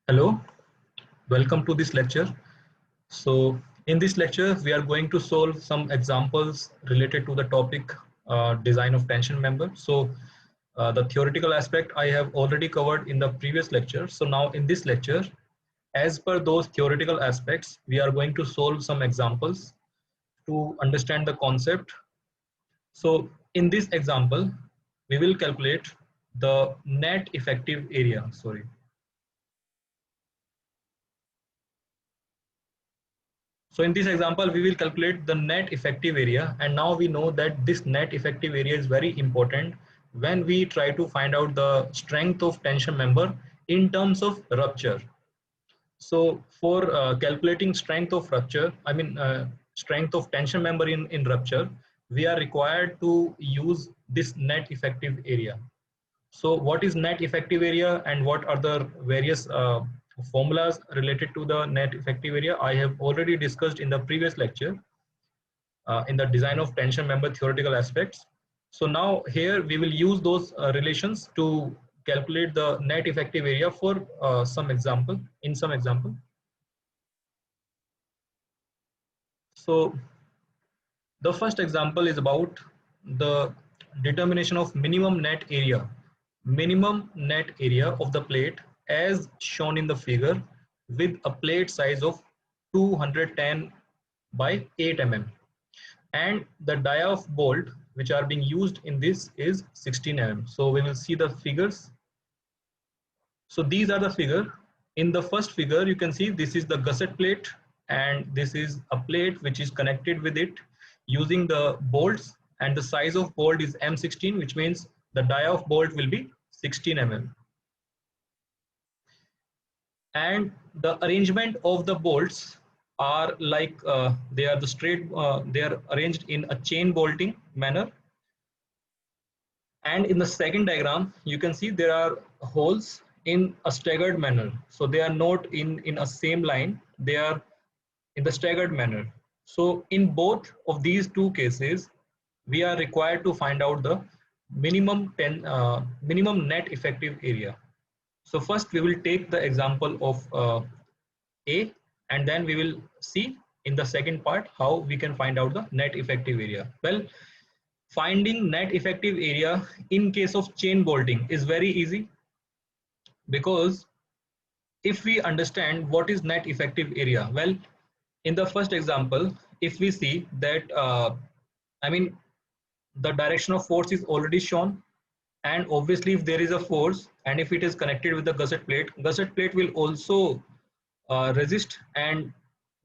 Hello, welcome to this lecture. So in this lecture, we are going to solve some examples related to the topic design of tension member. So the theoretical aspect I have already covered in the previous lecture. So now in this lecture, as per those theoretical aspects, we are going to solve some examples to understand the concept. So in this example, we will calculate the net effective area. So in this example, we will calculate the net effective area. And now we know that this net effective area is very important when we try to find out the strength of tension member in terms of rupture. So for calculating strength of rupture, strength of tension member in rupture, we are required to use this net effective area. So what is net effective area and what are the various formulas related to the net effective area? I have already discussed in the previous lecture in the design of tension member theoretical aspects. So now here we will use those relations to calculate the net effective area for some example. So the first example is about the determination of minimum net area. Minimum net area of the plate as shown in the figure with a plate size of 210 by 8 mm, and the dia of bolt which are being used in this is 16 mm. So we will see the figures. So these are the figure. In the first figure, you can see this is the gusset plate, and this is a plate which is connected with it using the bolts, and the size of bolt is M16, which means the dia of bolt will be 16 mm. And the arrangement of the bolts are like they are the straight, they are arranged in a chain bolting manner. And in the second diagram, you can see there are holes in a staggered manner. So they are not in a same line, they are in the staggered manner. So in both of these two cases, we are required to find out the minimum net effective area. So first we will take the example of A, and then we will see in the second part how we can find out the net effective area. Well, finding net effective area in case of chain bolting is very easy, because if we understand what is net effective area, well, in the first example, if we see that I mean the direction of force is already shown, and obviously if there is a force and if it is connected with the gusset plate will also resist, and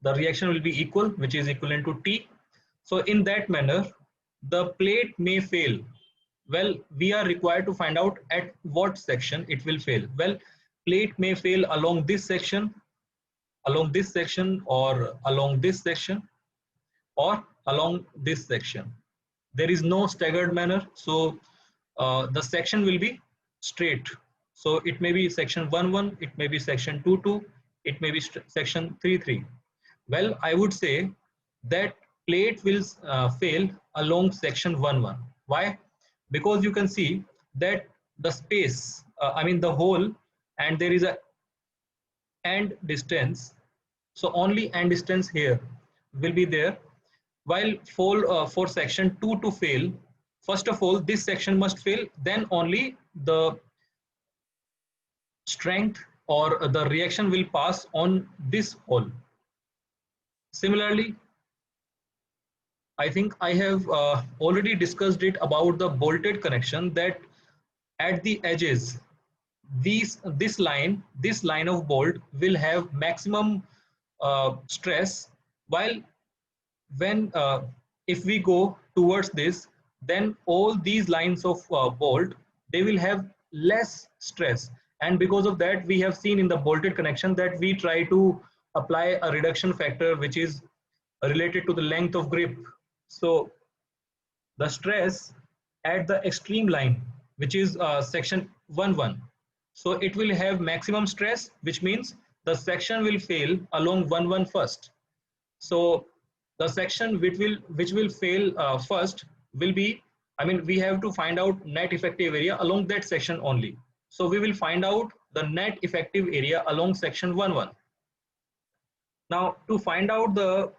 the reaction will be equal, which is equivalent to T. So in that manner, the plate may fail. Well, we are required to find out at what section it will fail. Well, plate may fail along this section, or along this section, or along this section. There is no staggered manner, so the section will be straight. So it may be section 1-1, it may be section 2-2, it may be section 3-3. Well, I would say that plate will fail along section 1-1. Why? Because you can see that the space, the hole, and there is a end distance. So only end distance here will be there. While for section 2 to fail, first of all this section must fail, then only the strength or the reaction will pass on this hole. Similarly, I think I have already discussed it about the bolted connection, that at the edges this line of bolt will have maximum stress, while when if we go towards this, then all these lines of bolt, they will have less stress, and because of that we have seen in the bolted connection that we try to apply a reduction factor which is related to the length of grip. So the stress at the extreme line, which is section 1-1, so it will have maximum stress, which means the section will fail along 1-1 first. So the section which will fail first will be, we have to find out net effective area along that section only. So we will find out the net effective area along section 11. Now to find out the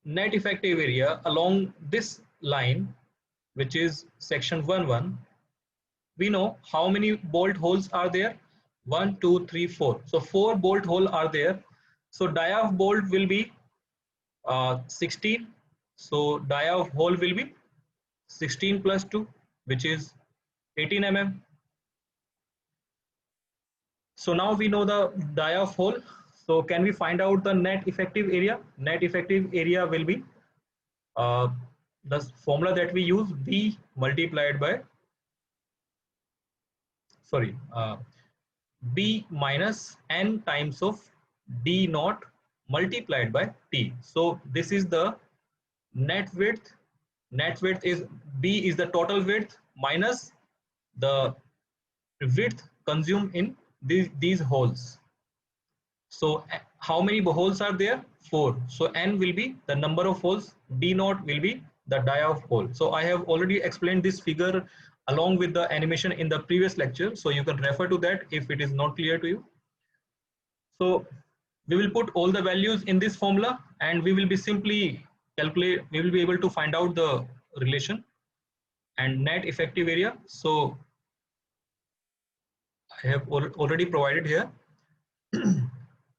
net effective area along this line, which is section 11, we know how many bolt holes are there. 1, 2, 3, 4. So 4 bolt holes are there. So dia of bolt will be 16. So dia of hole will be 16 plus 2, which is 18 mm. So now we know the dia of hole. So can we find out the net effective area? Net effective area will be the formula that we use, B multiplied by, B minus n times of D naught multiplied by T. So this is the net width. Net width is B is the total width minus the width consumed in these holes. So how many holes are there? 4. So n will be the number of holes, D naught will be the dia of hole. So I have already explained this figure along with the animation in the previous lecture, so you can refer to that if it is not clear to you. So we will put all the values in this formula and we will be we will be able to find out the relation and net effective area. So I have already provided here.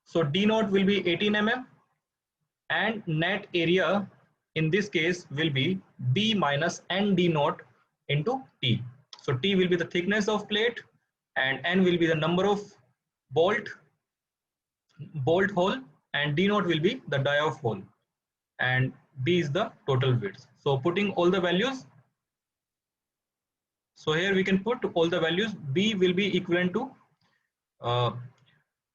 So D naught will be 18 mm and net area in this case will be B minus n D naught into T. So T will be the thickness of plate and n will be the number of bolt hole and D naught will be the dia of hole and B is the total width. So putting all the values, so here we can put all the values. B will be equivalent to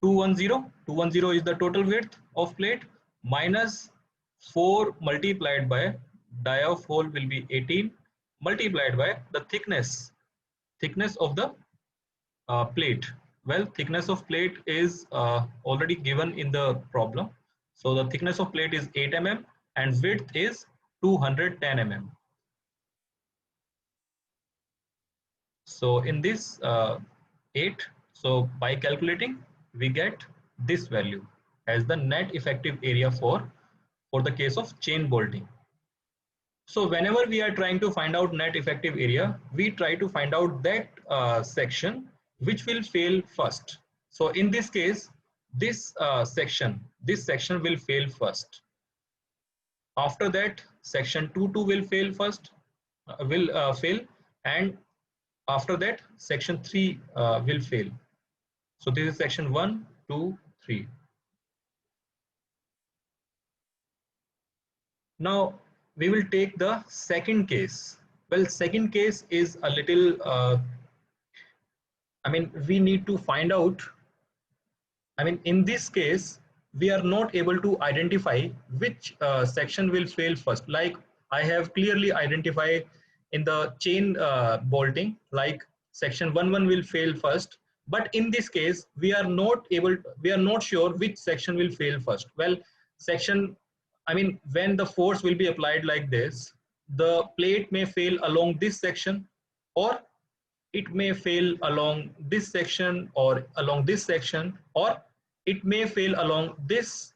210. 210 is the total width of plate minus 4 multiplied by dia of hole will be 18 multiplied by the thickness of the plate. Well, thickness of plate is already given in the problem. So the thickness of plate is 8 mm and width is 210 mm. So in this 8, so by calculating we get this value as the net effective area for the case of chain bolting. So whenever we are trying to find out net effective area, we try to find out that section which will fail first. So in this case, this section will fail first. After that, section 2 will fail first, fail, and after that, section 3 will fail. So this is section 1, 2, 3. Now we will take the second case. Well, second case is a little, we need to find out, in this case, we are not able to identify which section will fail first. Like I have clearly identified in the chain bolting, like section 1 will fail first. But in this case, we are not sure which section will fail first. Well, when the force will be applied like this, the plate may fail along this section, or it may fail along this section, or along this section, or it may fail along this,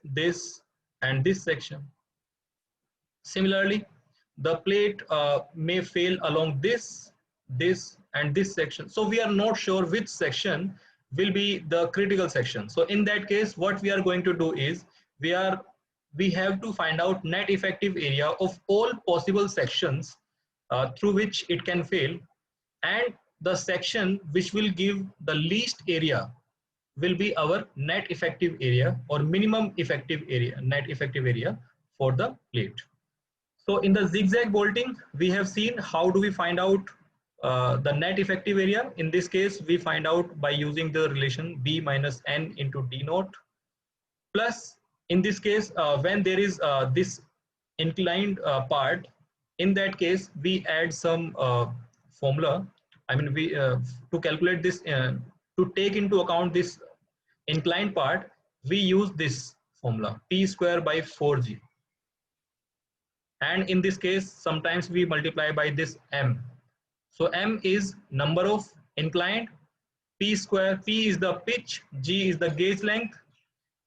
and this section. Similarly, the plate may fail along this, and this section. So we are not sure which section will be the critical section. So in that case, what we are going to do is we have to find out net effective area of all possible sections through which it can fail, and the section which will give the least area will be our net effective area or minimum effective area, net effective area for the plate. So in the zigzag bolting, we have seen how do we find out the net effective area. In this case, we find out by using the relation B minus n into D naught, plus in this case, when there is this inclined part, in that case, we add some formula. We to calculate this, to take into account this inclined part, we use this formula P square by 4G. And in this case, sometimes we multiply by this M. So M is number of inclined, P square, P is the pitch, G is the gauge length,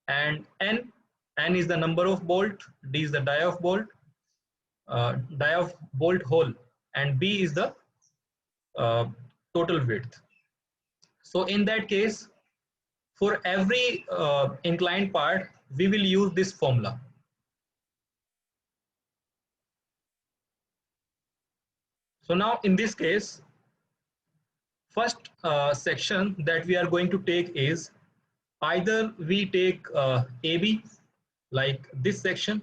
and N is the number of bolt, D is the die of bolt hole, and B is the uh, total width. So in that case, for every inclined part, we will use this formula. So now in this case, first section that we are going to take is either we take AB like this section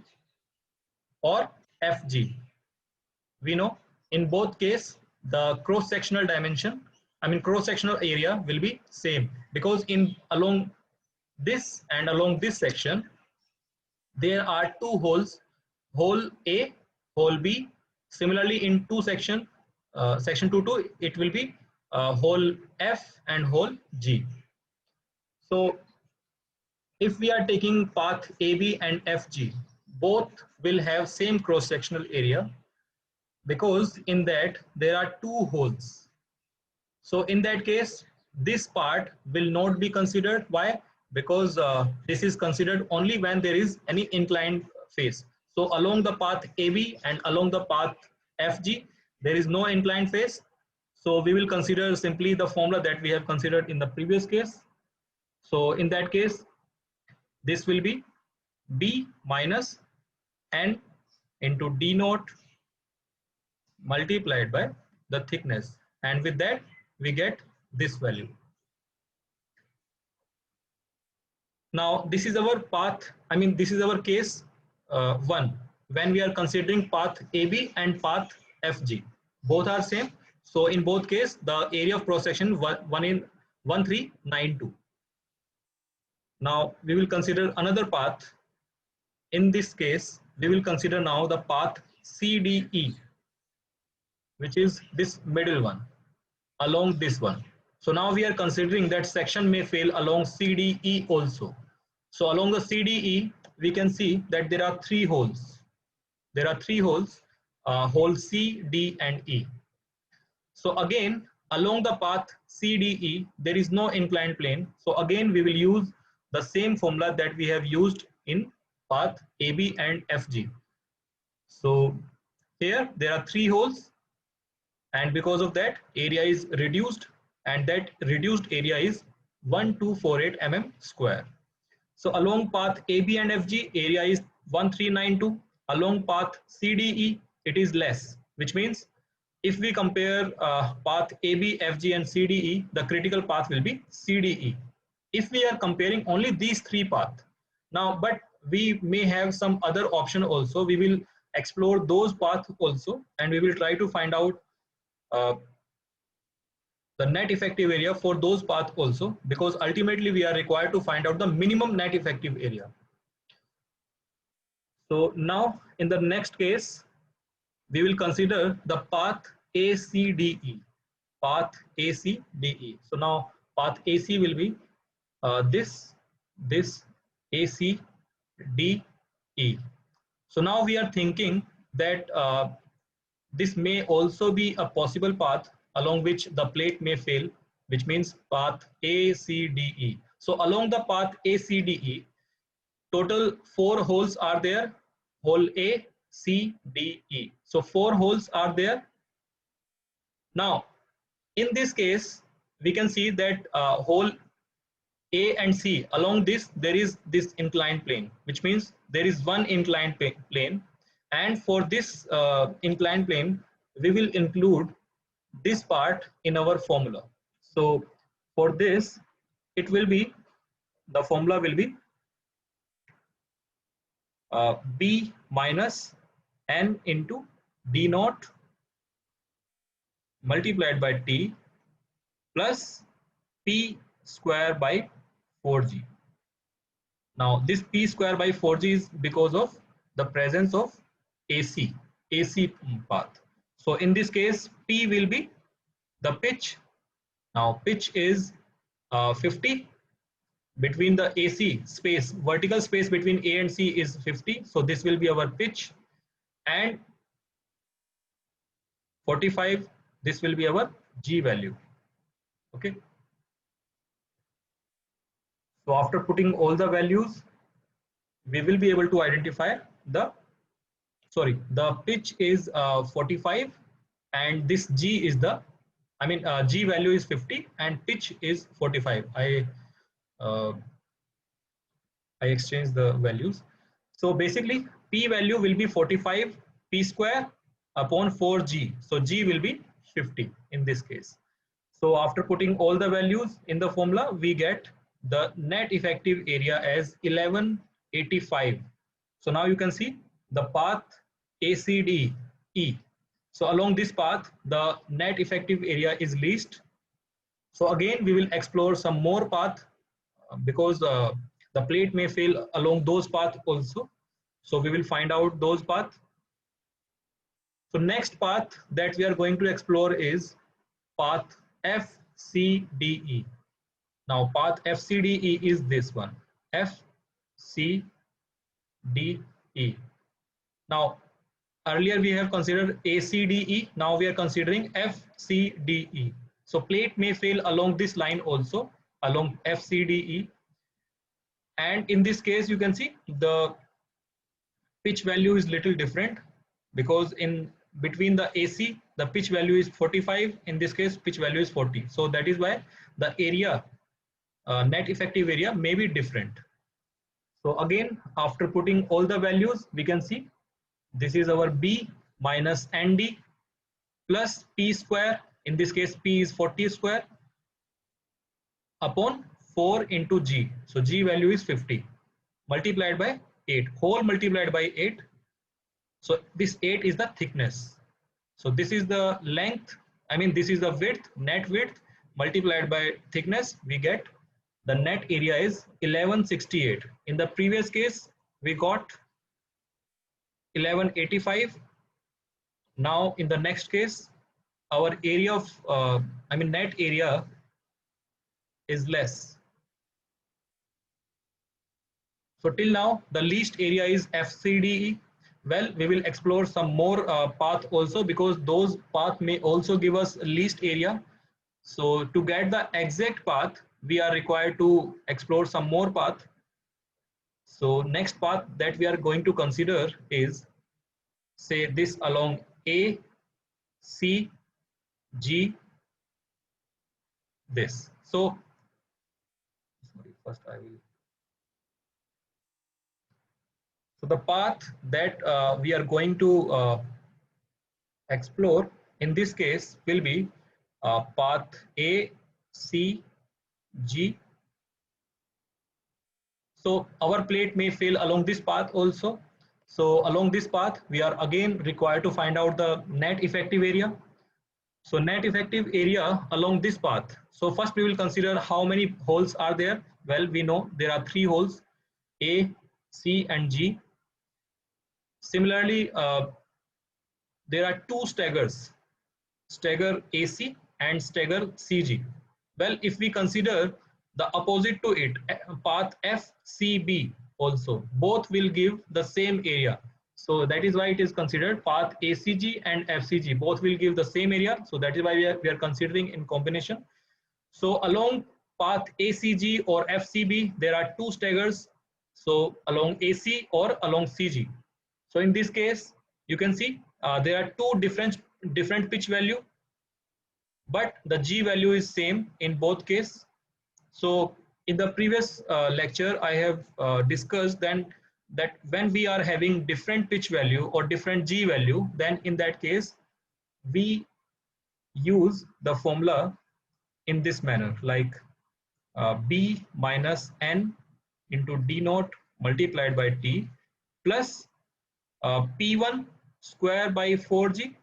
or FG. We know in both case the cross-sectional dimension, I mean cross-sectional area will be same, because in along this and along this section there are two holes, hole A, hole B. Similarly in two section, section 2 it will be hole F and hole G. So if we are taking path AB and FG, both will have same cross-sectional area, because in that there are two holes. So in that case, this part will not be considered. Why? Because this is considered only when there is any inclined face. So along the path AB and along the path FG, there is no inclined face. So we will consider simply the formula that we have considered in the previous case. So in that case, this will be B minus N into D naught multiplied by the thickness, and with that we get this value. Now this is our path, I mean this is our case 1, when we are considering path AB and path FG, both are same. So in both case the area of cross section 1392. Now we will consider another path. In this case we will consider now the path CDE, which is this middle one along this one. So now we are considering that section may fail along CDE also. So along the CDE, we can see that there are three holes. There are three holes, hole C, D, and E. So again, along the path CDE, there is no inclined plane. So again, we will use the same formula that we have used in path AB and FG. So here there are three holes, and because of that area is reduced, and that reduced area is 1248 mm square. So along path AB and FG area is 1392. Along path CDE it is less, which means if we compare path AB, FG and CDE, the critical path will be CDE. If we are comparing only these three paths now, but we may have some other option also, we will explore those paths also, and we will try to find out the net effective area for those paths also, because ultimately we are required to find out the minimum net effective area. So now in the next case, we will consider the path ACDE. Path ACDE. So now path AC will be this ACDE. So now we are thinking that this may also be a possible path along which the plate may fail, which means path ACDE. So along the path ACDE, total 4 holes are there, hole A, C, D, E. So 4 holes are there. Now in this case, we can see that hole A and C, along this there is this inclined plane, which means there is one inclined plane, and for this inclined plane we will include this part in our formula. So for this it will be, the formula will be B minus N into D naught multiplied by T plus P square by 4G. Now this P square by 4G is because of the presence of AC path. So in this case P will be the pitch. Now pitch is 50, between the AC space, vertical space between A and C is 50. So this will be our pitch, and 45, this will be our G value. Okay. So after putting all the values, we will be able to identify the pitch is 45, and this G is G value is 50 and pitch is 45. Uh, I exchange the values. So basically P value will be 45 P square upon 4G. So G will be 50 in this case. So after putting all the values in the formula, we get the net effective area as 1185. So now you can see the path ACDE. So along this path, the net effective area is least. So again, we will explore some more path because the plate may fail along those paths also. So we will find out those paths. So next path that we are going to explore is path FCDE. Now path FCDE is this one, FCDE. Now earlier we have considered ACDE, now we are considering FCDE. So plate may fail along this line also, along FCDE. And in this case you can see the pitch value is little different, because in between the AC the pitch value is 45, in this case pitch value is 40. So that is why the area net effective area may be different. So again, after putting all the values, we can see this is our B minus ND plus P square, in this case P is 40 square, upon 4 into G. So G value is 50 multiplied by 8, whole multiplied by 8. So this 8 is the thickness. So this is the length, this is the width, net width multiplied by thickness, we get the net area is 1168. In the previous case, we got 1185. Now in the next case, our area of, net area is less. So till now, the least area is FCDE. Well, we will explore some more path also, because those path may also give us least area. So to get the exact path, we are required to explore some more path. So next path that we are going to consider is, say, this along A, C, G, this. So first I will. So the path that we are going to explore in this case will be path A, C, G. So our plate may fail along this path also. So along this path, we are again required to find out the net effective area. So net effective area along this path. So first we will consider how many holes are there. Well, we know there are 3 holes, A, C and G. Similarly, there are 2 staggers, stagger AC and stagger CG. Well, if we consider the opposite to it, path FCB also, both will give the same area. So that is why it is considered path ACG and FCG, both will give the same area. So that is why we are considering in combination. So along path ACG or FCB, there are 2 staggers. So along AC or along CG. So in this case, you can see there are 2 different pitch value, but the G value is same in both cases. So in the previous lecture, I have discussed then that when we are having different pitch value or different G value, then in that case, we use the formula in this manner, like B minus N into D naught multiplied by T plus P1 square by 4G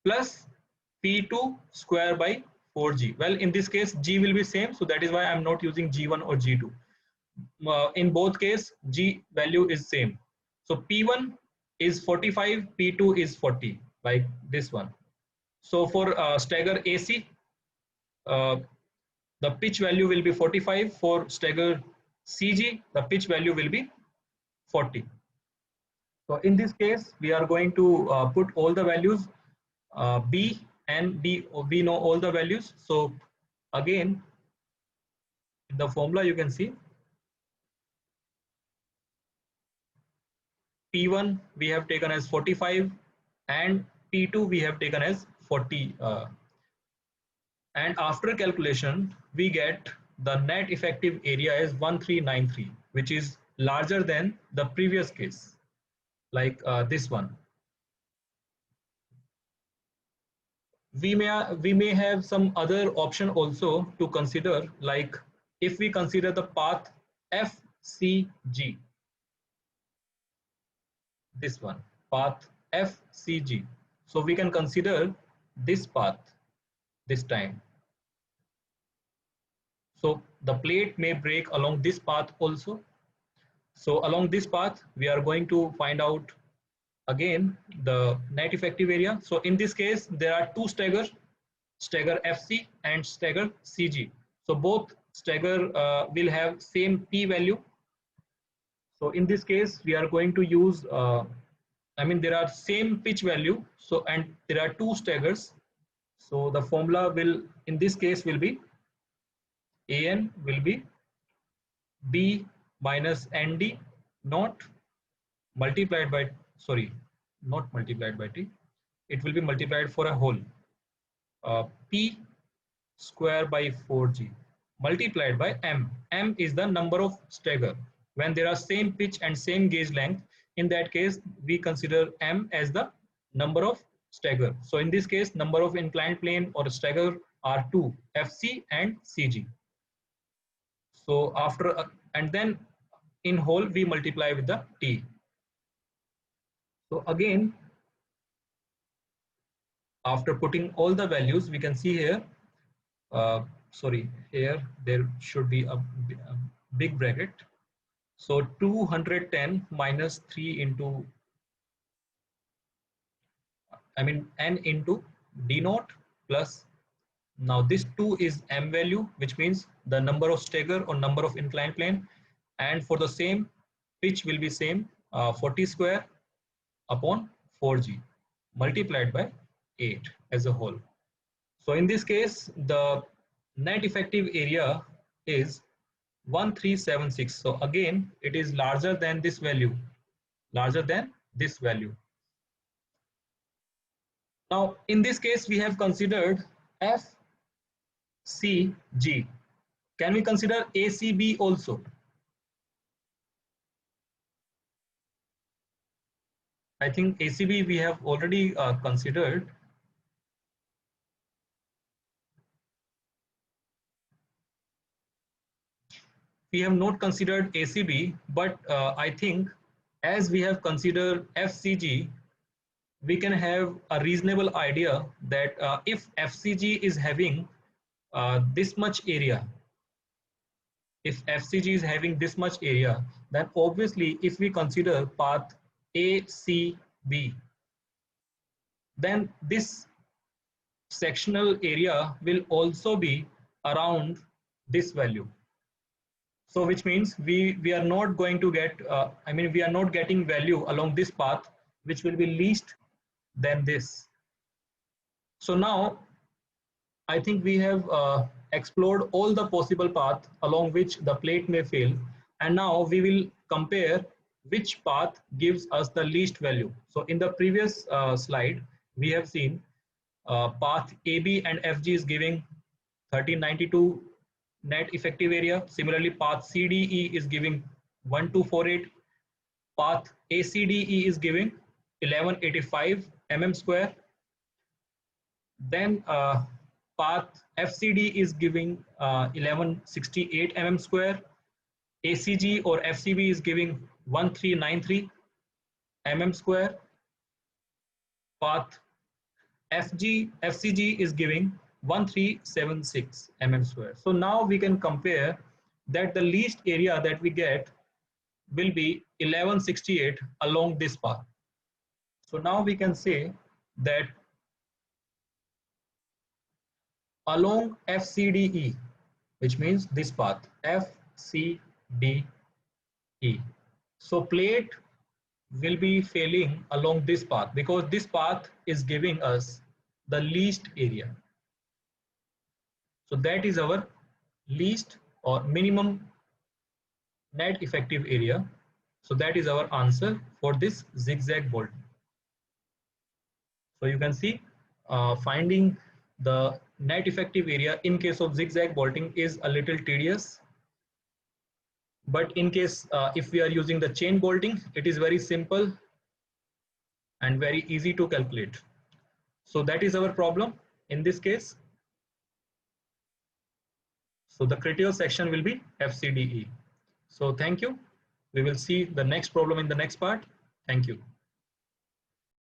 plus P2 square by 4G. Well, in this case, G will be same. So that is why I'm not using G1 or G2. In both case, G value is same. So P1 is 45, P2 is 40, like this one. So for stagger AC, the pitch value will be 45. For stagger CG, the pitch value will be 40. So in this case, we are going to put all the values, B and D, we know all the values. So Again, in the formula you can see P1 we have taken as 45 and P2 we have taken as 40. And after calculation, we get the net effective area as 1393, which is larger than the previous case, like this one. We may have some other option also to consider, like if we consider the path FCG, this one, path FCG. So we can consider this path this time. So the plate may break along this path also. So along this path, we are going to find out again the net effective area. So in this case, there are two staggers, stagger FC and stagger CG. So both stagger will have same P value. So in this case, we are going to use, there are same pitch value. So, and there are two staggers. So the formula will, in this case, will be AN will be B minus ND not multiplied by, sorry, not multiplied by T. It will be multiplied for a whole. P square by 4G multiplied by M. M is the number of stagger. When there are same pitch and same gauge length, in that case, we consider M as the number of stagger. So in this case, number of inclined plane or stagger are 2, FC and CG. So after, and then in whole, we multiply with the T. So again, after putting all the values, we can see here, sorry, here there should be a big bracket. So 210 minus 3 into, n into D naught plus, now this 2 is M value, which means the number of stagger or number of inclined plane. And for the same, pitch will be same, 40 square upon 4G multiplied by 8 as a whole. So in this case, the net effective area is 1376. So again, it is larger than this value, larger than this value. Now, in this case, we have considered FCG. Can we consider ACB also? I think ACB we have already considered. We have not considered ACB, but I think as we have considered FCG, we can have a reasonable idea that if FCG is having this much area, if FCG is having this much area, then obviously if we consider path ACB, then this sectional area will also be around this value. So which means we are not going to get, we are not getting value along this path, which will be least than this. So now I think we have explored all the possible paths along which the plate may fail. And now we will compare which path gives us the least value. So in the previous slide, we have seen path AB and FG is giving 1392 net effective area. Similarly, path CDE is giving 1248. Path ACDE is giving 1185 mm square. Then path FCD is giving 1168 mm square. ACG or FCB is giving 1393 mm square. Path FCG is giving 1376 mm square. So now we can compare that the least area that we get will be 1168 along this path. So now we can say that along FCDE, which means this path, FCDE. So plate will be failing along this path because this path is giving us the least area. So that is our least or minimum net effective area. So that is our answer for this zigzag bolt. So you can see finding the net effective area in case of zigzag bolting is a little tedious. But in case if we are using the chain bolting, it is very simple and very easy to calculate. So that is our problem in this case. So the critical section will be FCDE. So thank you. We will see the next problem in the next part. Thank you.